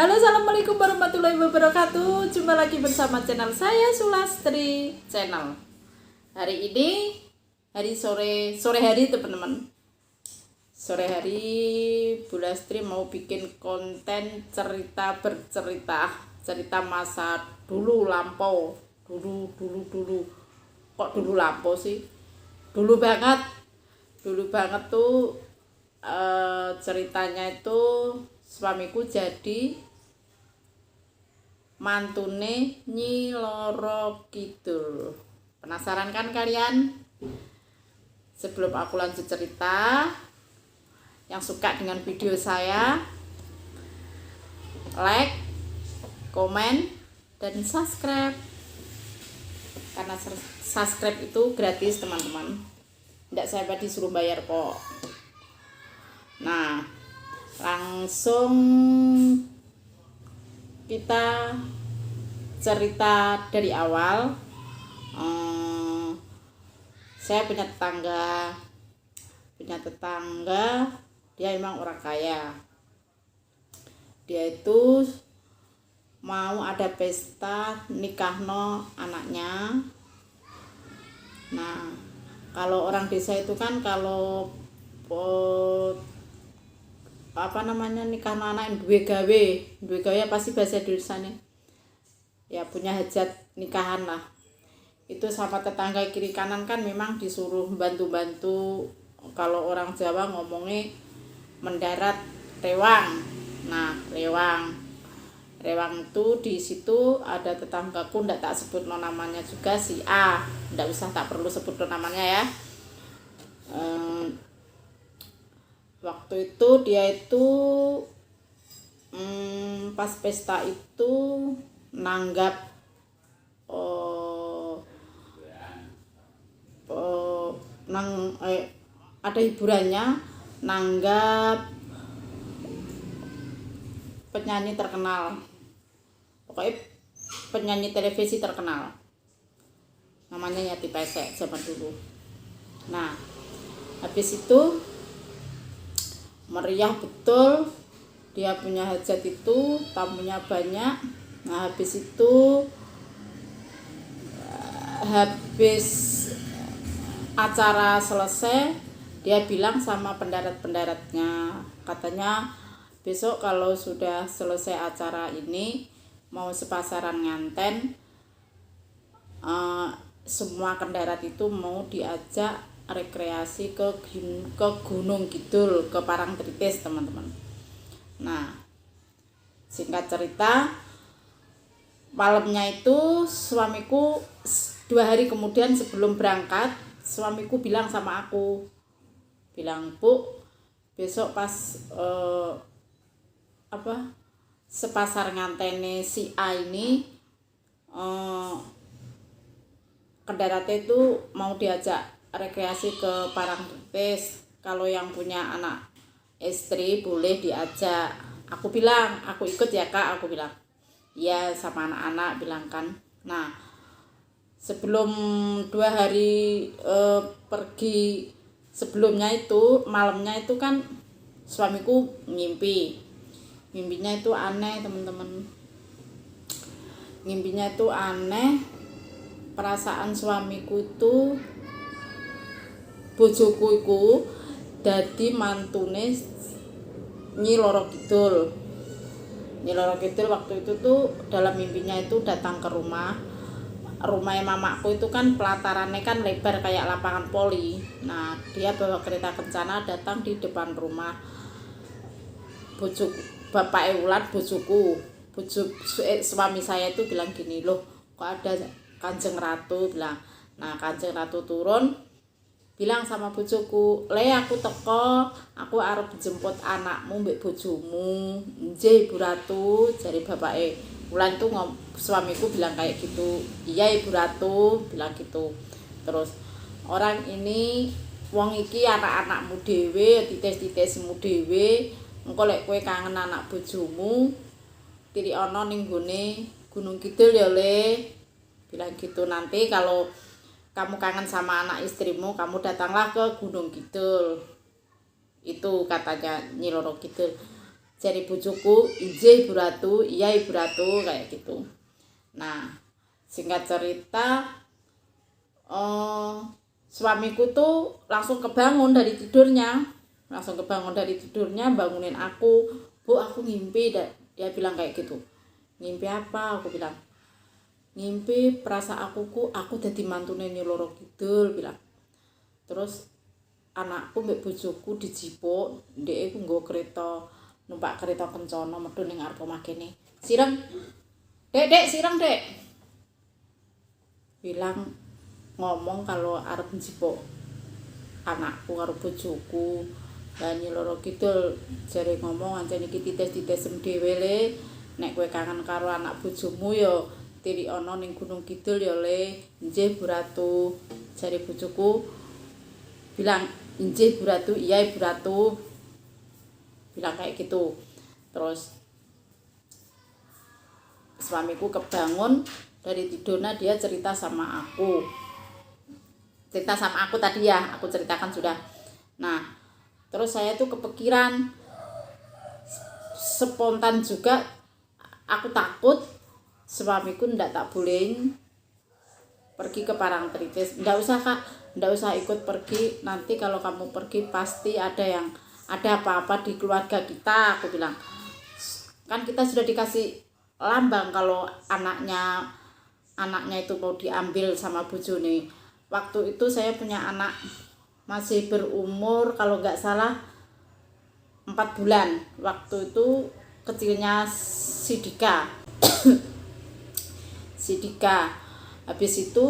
Halo, assalamualaikum warahmatullahi wabarakatuh. Jumpa lagi bersama channel saya Sulastri Channel. Hari ini sore hari teman-teman. Sore hari Bu Lastri mau bikin konten cerita masa dulu lampau. Dulu. Kok dulu lampau sih? Dulu banget tuh ceritanya itu suamiku jadi mantune Nyi Loro Kidul. Penasaran kan kalian? Sebelum aku lanjut cerita, yang suka dengan video saya, like, komen, dan subscribe. Karena subscribe itu gratis teman-teman, tidak saya disuruh bayar kok. Nah, langsung kita cerita dari awal. Saya punya tetangga, dia emang orang kaya. Dia itu mau ada pesta nikahno anaknya. Nah, kalau orang desa itu kan kalau nikah anak yang duwe gawe pasti bahasa Indonesianya ya punya hajat nikahan lah. Itu sama tetangga kiri kanan kan memang disuruh bantu-bantu. Kalau orang Jawa ngomongnya mendarat rewang. Nah, rewang itu di situ ada tetanggaku, ndak tak sebut namanya juga, si A, ndak usah, tak perlu sebut namanya ya. Waktu itu dia itu pas pesta itu nanggap ada hiburannya, nanggap penyanyi terkenal, pokoknya penyanyi televisi terkenal, namanya Yati Pesek zaman dulu. Nah, habis itu meriah betul, dia punya hajat itu, tamunya banyak. Nah, habis acara selesai, dia bilang sama pendarat-pendaratnya, katanya besok kalau sudah selesai acara ini mau sepasaran nganten, semua pendarat itu mau diajak rekreasi ke Gunung Kidul, ke Parangtritis teman-teman. Nah, singkat cerita, malamnya itu suamiku 2 hari kemudian sebelum berangkat, suamiku bilang sama aku, bilang, "Bu, besok pas sepasar ngantene si A ini kendaratnya itu mau diajak rekreasi ke Parangtritis. Kalau yang punya anak istri boleh diajak." Aku bilang, "Aku ikut ya Kak," aku bilang. "Ya, sama anak-anak," bilang kan. Nah, sebelum 2 hari pergi sebelumnya itu, malamnya itu kan suamiku mimpinya itu aneh teman-teman. Mimpinya itu aneh. Perasaan suamiku itu bojoku iku dadi mantune Nyi Loro Kidul. Nyi Loro Kidul waktu itu tuh dalam mimpinya itu datang ke rumahnya mamaku itu kan pelatarannya kan lebar kayak lapangan voli. Nah, dia bawa kereta kencana datang di depan rumah bojoku, bapak Eulat, suami saya itu bilang gini, "Loh, kok ada Kanjeng Ratu?" bilang. Nah, Kanjeng Ratu turun, bilang sama bojoku, "Le, aku teko, aku arep jemput anakmu mbek bojomu." "Nggih, Ibu Ratu," jari bapake Wulan tuh suamiku bilang kayak gitu. "Iya, Ibu Ratu," bilang gitu. Terus, "Orang ini wong iki anak-anakmu dhewe, titis-titismu dhewe. Engko lek kowe kangen anak bojomu, tiri ana ning gone Gunung Kidul ya, Le," bilang gitu. "Nanti kalau kamu kangen sama anak istrimu, kamu datanglah ke Gunung Kidul." Itu katanya Nyi Loro Kidul. Jari bojoku, "Injih Ibu Ratu, iya Ibu Ratu," kayak gitu. Nah, singkat cerita, suamiku tuh langsung kebangun dari tidurnya. Bangunin aku, "Bu, aku ngimpi." Dia bilang kayak gitu. "Ngimpi apa?" Aku bilang, "Ngimpi perasa aku dadi mantune Nyi Loro Kidul," bilang. Terus anakku mbek bojoku dijipuk, ndek iku nggo kereta, numpak kereta kencana medhun ning arep omah kene. "Sireng. Dek, sireng, Dek." Bilang ngomong kalau arep njipuk anakku karo bojoku. Lah Nyi Loro Kidul jare ngomong, "Ancen iki titis-titisem dhewe le. Nek kowe kangen karo anak bojomu ya tilik ana ning Gunung Kidul ya le." "Injih Bu Ratu." Jare bojoku bilang, "Injih Bu Ratu, iya Ibu Ratu." Bilang kayak gitu. Terus suamiku kebangun dari tidurnya, dia cerita sama aku tadi ya, aku ceritakan sudah. Nah, terus saya tuh kepikiran, spontan juga aku takut suamiku ndak tak bolehin pergi ke Parangtritis. "Ndak usah Kak, ndak usah ikut pergi, nanti kalau kamu pergi pasti ada apa-apa di keluarga kita," aku bilang. "Kan kita sudah dikasih lambang kalau anaknya itu mau diambil sama bojone." Waktu itu saya punya anak masih berumur kalau nggak salah 4 bulan. Waktu itu kecilnya Sidika. Habis itu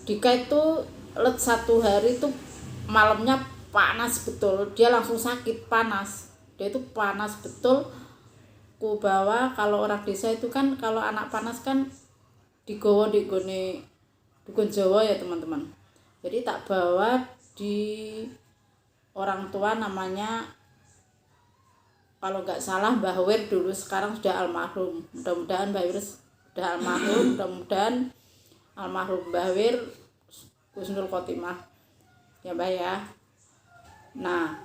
Dika itu satu hari itu malamnya panas betul, dia langsung sakit panas. Dia itu panas betul. Ku bawa, kalau orang desa itu kan kalau anak panas kan digowo di gone dukun Jawa ya teman-teman. Jadi tak bawa di orang tua, namanya kalau nggak salah Mbah Wir dulu, sekarang sudah almarhum. Mudah-mudahan Mbah Wir sudah almarhum, mudah-mudahan almarhum Mbah Wir husnul khotimah ya Mbah ya. Nah,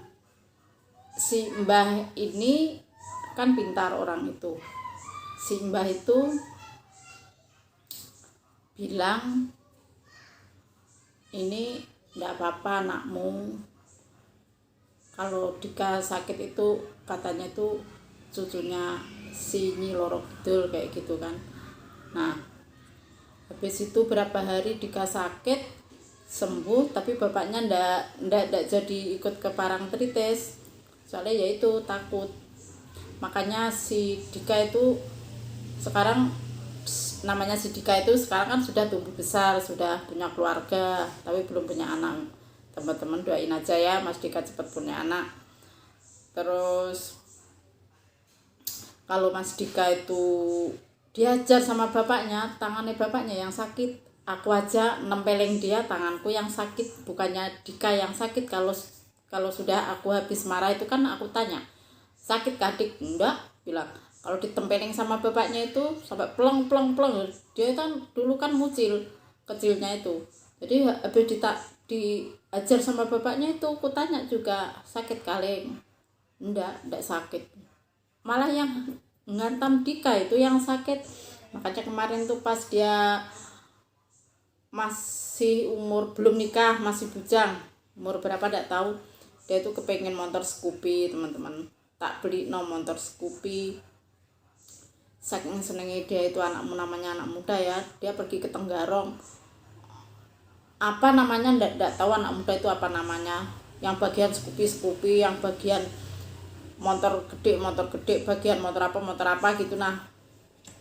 si Mbah ini kan pintar orang itu. Si Mbah itu bilang, "Ini enggak apa-apa anakmu. Kalau Dika sakit itu katanya itu cucunya si Nyi Loro Kidul," kayak gitu kan. Nah, habis itu berapa hari Dika sakit, sembuh, tapi bapaknya ndak jadi ikut ke Parangtritis. Soalnya ya itu takut. Makanya si Dika itu sekarang, namanya si Dika itu sekarang kan sudah tumbuh besar, sudah punya keluarga, tapi belum punya anak. Teman-teman doain aja ya Mas Dika cepat punya anak. Terus kalau Mas Dika itu diajar sama bapaknya, tangannya bapaknya yang sakit, aku aja nempelin dia, tanganku yang sakit, bukannya Dika yang sakit. Kalau sudah aku habis marah itu kan aku tanya, "Sakit Dik?" "Enggak," bilang. Kalau ditempelin sama bapaknya itu sampai pleng. Dia kan dulu kan mucil kecilnya itu. Jadi habis diajar sama bapaknya itu aku tanya juga, "Sakit Kaleng?" Enggak sakit. Malah yang ngantam Dika itu yang sakit. Makanya kemarin tuh pas dia masih umur belum nikah, masih bujang, umur berapa enggak tahu, dia tuh kepengen motor Scoopy teman-teman. Tak beli motor Scoopy. Saking senengnya dia itu, namanya anak muda ya, dia pergi ke Tenggarong. Apa namanya enggak tahu anak muda itu apa namanya. Yang bagian Scoopy, yang bagian motor gede, bagian motor apa gitu nah.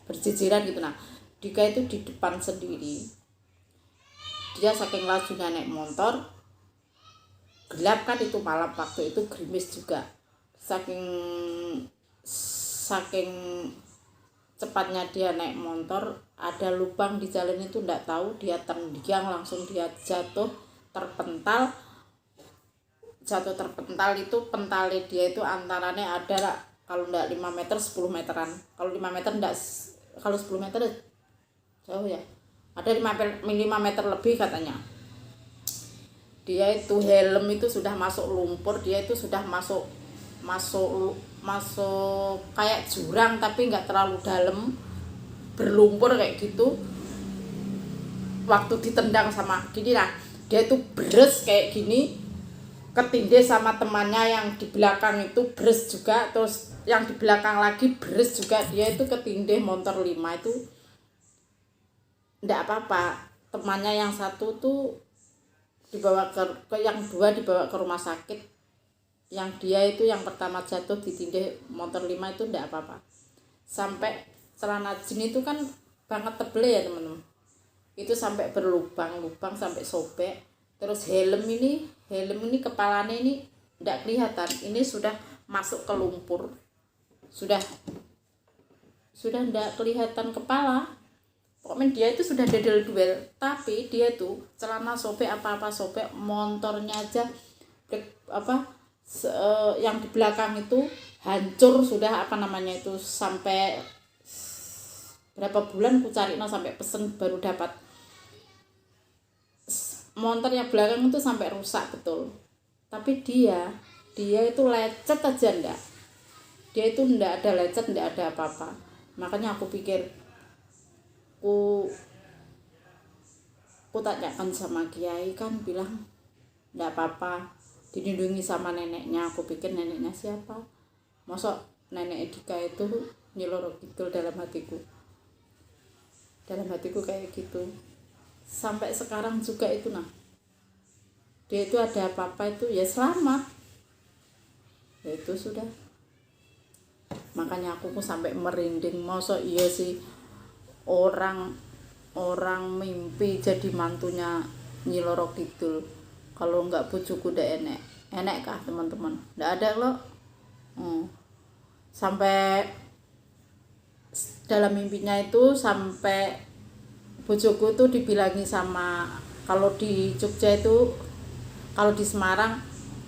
Berjejeran gitu nah. Dika itu di depan sendiri. Dia saking lajunya naik motor, gelap kan itu malam, waktu itu gerimis juga. Saking cepatnya dia naik motor, ada lubang di jalan itu enggak tahu, dia terdiang, langsung dia jatuh terpental itu. Pentalnya dia itu antaranya ada, kalau enggak 5 meter 10 meteran. Kalau 5 meter enggak, kalau 10 meter jauh ya, ada 5 meter lebih katanya. Dia itu helm itu sudah masuk lumpur, dia itu sudah masuk masuk kayak jurang tapi nggak terlalu dalam, berlumpur kayak gitu. Waktu ditendang sama gini, nah dia itu beres kayak gini, ketindih sama temannya yang di belakang itu beres juga, terus yang di belakang lagi beres juga, dia itu ketindih motor 5 itu ndak apa-apa. Temannya yang satu tuh dibawa ke yang dua dibawa ke rumah sakit, yang dia itu yang pertama jatuh ditindih motor 5 itu ndak apa-apa. Sampai celana jin itu kan banget tebel ya teman-teman, itu sampai berlubang-lubang sampai sobek. Terus helm ini kepalanya ini ndak kelihatan, ini sudah masuk ke lumpur, sudah ndak kelihatan kepala. Pokoknya dia itu sudah dedel-duel, tapi dia tuh celana sobek, apa-apa sobek, motornya aja yang di belakang itu hancur sudah, itu sampai berapa bulan ku cari sampai pesen baru dapat. Motor yang belakang itu sampai rusak betul, tapi dia itu lecet aja enggak, dia itu enggak ada lecet, enggak ada apa-apa. Makanya aku pikir ku tanyakan sama kiai, kan bilang enggak apa-apa, dilindungi sama neneknya. Aku pikir neneknya siapa, masa nenek Edika itu nyeloro gitu dalam hatiku kayak gitu. Sampai sekarang juga itu, nah dia itu ada apa-apa itu ya selamat, ya itu sudah. Makanya aku sampai merinding, masa iya sih orang mimpi jadi mantunya Nyi Loro Kidul. Kalau enggak bojoku udah enek kah teman-teman, enggak ada loh. Sampai dalam mimpinya itu sampai bojoku tuh dibilangi sama, kalau di Jogja itu, kalau di Semarang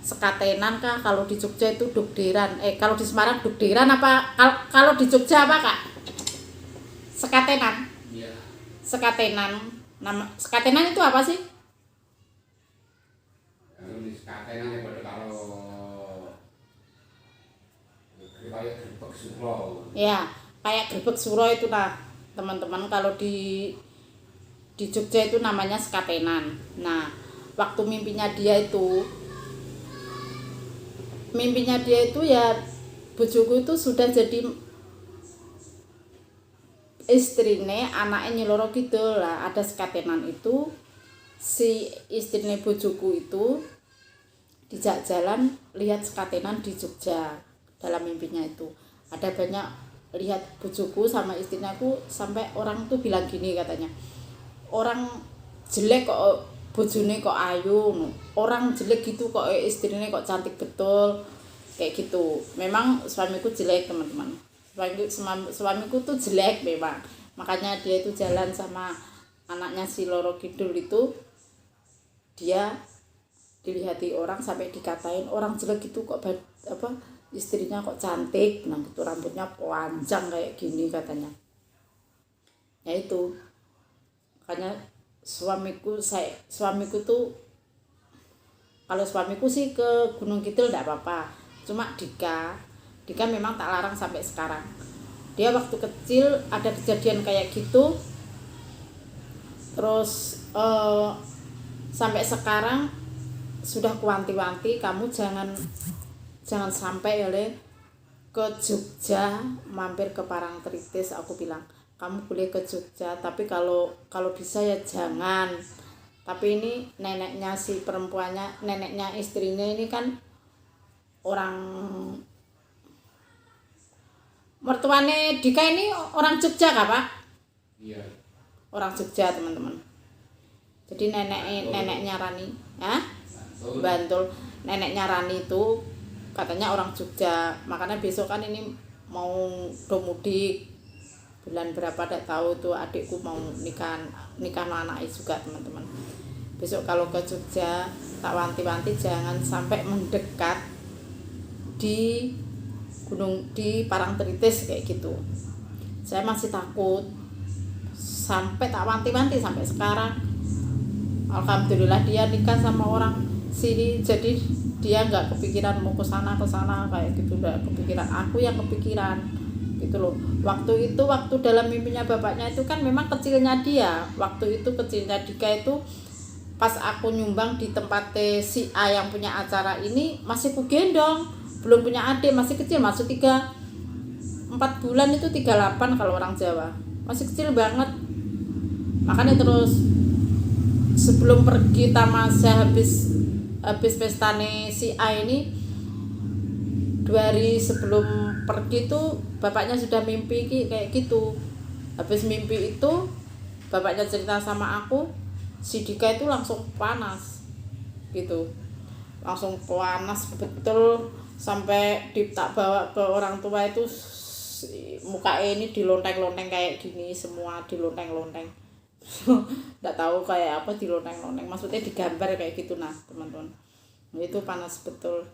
sekatenan kah, kalau di Jogja itu dugderan. Kalau di Semarang dugderan apa, kalau di Jogja apa kak? Sekatenan. Iya. Sekatenan. Nama sekatenan itu apa sih? Kalau di sekatenan ya kalau kayak gerbek suro. Ya, kayak gerbek suro itu lah teman-teman. Kalau di Jogja itu namanya sekatenan. Nah, waktu mimpinya dia itu ya bojoku itu sudah jadi istrine anaknya Nyi Loro Kidul lah. Ada sekatenan itu, si istrine bojoku itu dijak jalan lihat sekatenan di Jogja. Dalam mimpinya itu ada banyak lihat bojoku sama istrinya aku, sampai orang tuh bilang gini katanya, orang jelek kok bojone kok ayu, orang jelek gitu kok istrinya kok cantik betul, kayak gitu. Memang suamiku jelek teman-teman, suamiku tuh jelek memang. Makanya dia itu jalan sama anaknya si Loro Kidul itu, dia dilihati orang sampai dikatain orang jelek gitu kok istrinya kok cantik, nah gitu, rambutnya panjang kayak gini katanya. Ya itu makanya suamiku tuh, kalau suamiku sih ke Gunung Kidul enggak apa-apa, cuma Dika memang tak larang sampai sekarang. Dia waktu kecil ada kejadian kayak gitu, terus sampai sekarang sudah kuanti-wanti, kamu jangan sampai ke Jogja mampir ke Parangtritis. Aku bilang kamu boleh ke Jogja, tapi kalau bisa ya jangan. Tapi ini neneknya si perempuannya, neneknya istrinya ini kan orang, mertuane Dika ini orang Jogja kah Pak? Iya. Orang Jogja teman-teman. Jadi neneknya Rani, Bantul. Neneknya Rani itu katanya orang Jogja. Makanya besok kan ini mau mudik, bulan berapa tidak tahu tuh, adikku mau nikah anaknya juga teman-teman. Besok kalau ke Jogja tak wanti-wanti jangan sampai mendekat di Parangtritis kayak gitu. Saya masih takut, sampai tak wanti-wanti sampai sekarang. Alhamdulillah dia nikah sama orang sini, jadi dia nggak kepikiran mau ke sana kayak gitu, nggak kepikiran, aku yang kepikiran gitu loh. Waktu itu, waktu dalam mimpinya bapaknya itu kan memang kecilnya dia, waktu itu kecilnya Dika itu pas aku nyumbang di tempat si A yang punya acara ini masih ku gendong, belum punya adik, masih kecil, masih 4 bulan itu 38 kalau orang Jawa, masih kecil banget. Makanya terus sebelum pergi tamasya, habis pestane si A ini 2 hari sebelum pergi tuh bapaknya sudah mimpi kayak gitu. Habis mimpi itu bapaknya cerita sama aku, si Dika itu langsung panas gitu, langsung panas betul, sampai tak bawa ke orang tua itu muka ini dilonteng-lonteng kayak gini, semua dilonteng-lonteng. Nggak tahu kayak apa dilonteng-lonteng, maksudnya digambar kayak gitu. Nah teman-teman, itu panas betul.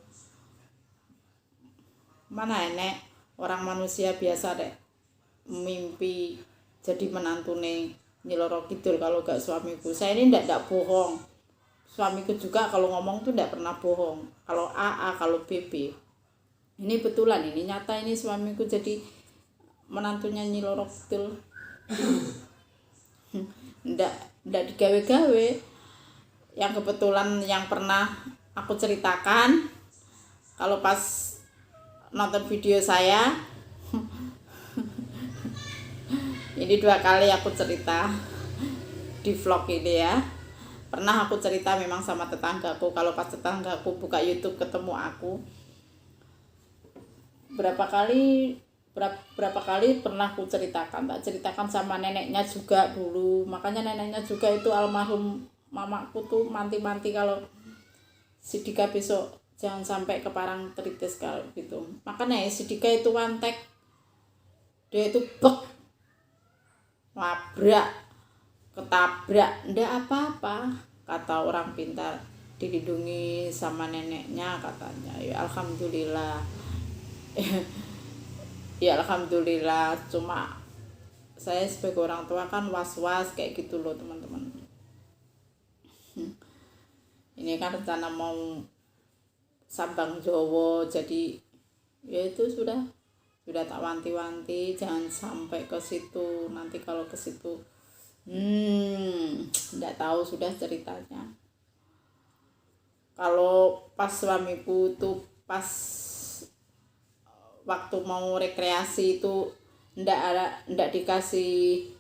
Mana enek orang manusia biasa deh mimpi jadi menantune Nyi Roro Kidul kalau gak suamiku. Saya ini ndak bohong, suamiku juga kalau ngomong tuh ndak pernah bohong, kalau AA kalau BB ini betulan, ini nyata, ini suamiku jadi menantunya Nyi Roro Kidul. ndak digawe-gawe. Yang kebetulan yang pernah aku ceritakan, kalau pas nonton video saya ini 2 kali aku cerita di vlog ini ya. Pernah aku cerita memang sama tetanggaku, kalau pas tetanggaku buka YouTube ketemu aku, berapa kali pernah aku ceritakan, tak ceritakan sama neneknya juga dulu. Makanya neneknya juga itu almarhum mamaku tuh manti-manti kalau si Dika besok jangan sampai ke Parangtritis kalau gitu. Makanya si Dika itu wantek, dia itu bek, labrak, ketabrak, ndak apa-apa, kata orang pintar, dilindungi sama neneknya katanya. Ya alhamdulillah. Ya alhamdulillah, cuma saya sebagai orang tua kan was-was kayak gitu loh teman-teman. Ini kan rencana mau Sambang Jowo, jadi ya itu sudah tak wanti-wanti jangan sampai ke situ. Nanti kalau ke situ enggak tahu sudah ceritanya. Kalau pas suamiku tuh pas waktu mau rekreasi itu ndak dikasih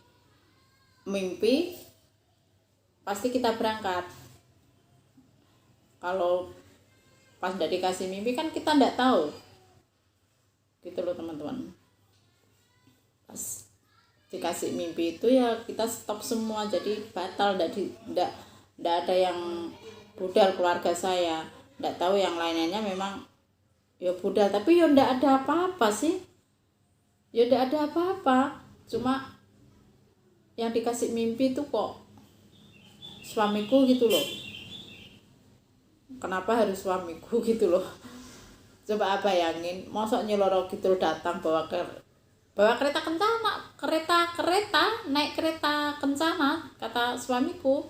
mimpi, pasti kita berangkat. Kalau pas ndak dikasih mimpi kan kita ndak tahu gitu loh teman-teman. Pas dikasih mimpi itu ya kita stop semua, jadi batal, ndak ada yang budal keluarga saya. Ndak tahu yang lainnya memang ya budal, tapi ya ndak ada apa-apa sih, ya ndak ada apa-apa, cuma yang dikasih mimpi itu kok suamiku gitu loh. Kenapa harus suamiku gitu loh? Coba bayangin, mosok Nyi Roro Kidul datang bawa kereta kencana, naik kereta kencana, kata suamiku.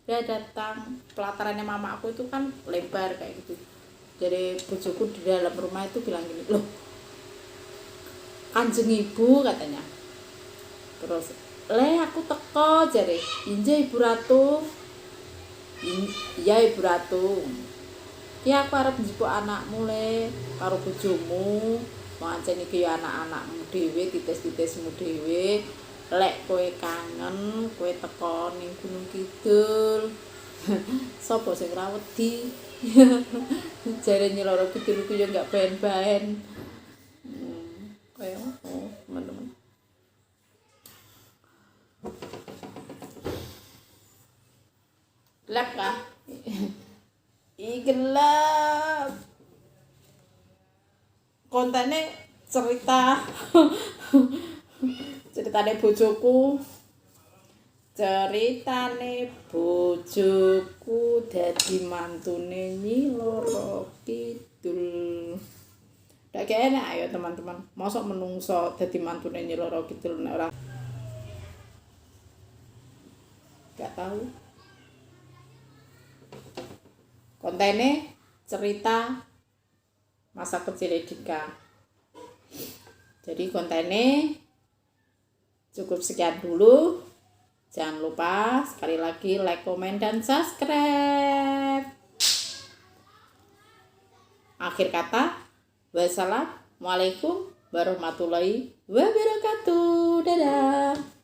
Dia datang, pelatarannya mama aku itu kan lebar kayak gitu. Jadi bojoku di dalam rumah itu bilang gini, loh Kanjeng Ibu katanya. Terus, aku teko jare, inje Ibu Ratu. Iya Ibu Ratu. Ki aku arep njupuk anakmu le karo bojomu. Pancen iki ya anak-anakmu dhewe, titis-titismu dhewe. Lek kowe kangen, kowe teko ning Gunung Kidul. Sopo sing ora wedi? Jare Nyi Roro Kidul ku yo enggak baen-baen. Kayak teman-teman. Lek kah? Gelap kontennya ceritane bojoku dadi mantune Nyi Roro Kidul. Ndak enak ayo teman-teman, mosok menungso dadi mantune Nyi Roro Kidul nek ora gak tahu. Kontene cerita masa kecil Dika. Jadi kontennya cukup sekian dulu. Jangan lupa sekali lagi like, komen, dan subscribe. Akhir kata, wassalamualaikum warahmatullahi wabarakatuh. Dadah.